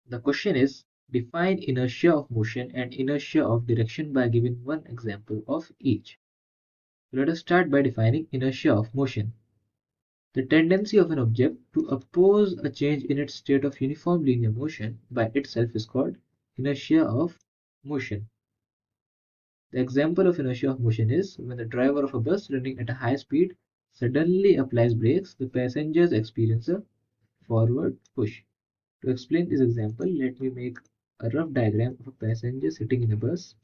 The question is, define inertia of motion and inertia of direction by giving one example of each. Let us start by defining inertia of motion. The tendency of an object to oppose a change in its state of uniform linear motion by itself is called inertia of motion. The example of inertia of motion is when the driver of a bus running at a high speed suddenly applies brakes, the passengers experience a forward push. To explain this example, let me make a rough diagram of a passenger sitting in a bus.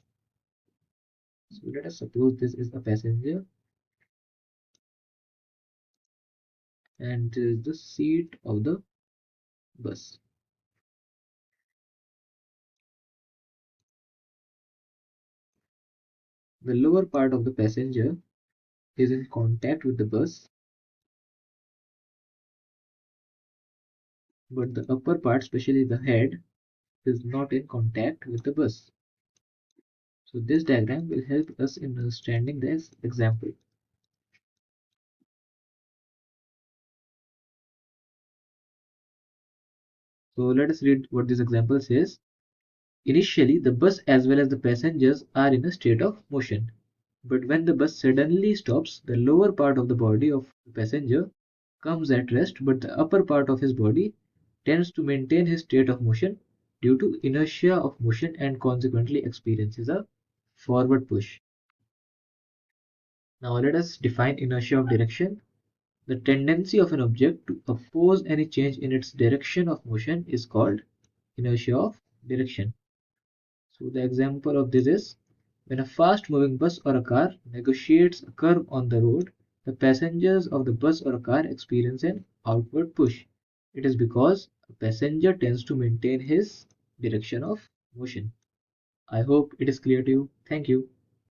So let us suppose this is a passenger and this is the seat of the bus. The lower part of the passenger is in contact with the bus, but the upper part, especially the head, is not in contact with the bus. So this diagram will help us in understanding this example. So let us read what this example says. Initially, the bus as well as the passengers are in a state of motion. But when the bus suddenly stops, the lower part of the body of the passenger comes at rest, but the upper part of his body tends to maintain his state of motion due to inertia of motion and consequently experiences a forward push. Now let us define inertia of direction. The tendency of an object to oppose any change in its direction of motion is called inertia of direction. So the example of this is when a fast moving bus or a car negotiates a curve on the road, the passengers of the bus or a car experience an outward push. It is because a passenger tends to maintain his direction of motion. I hope it is clear to you. Thank you.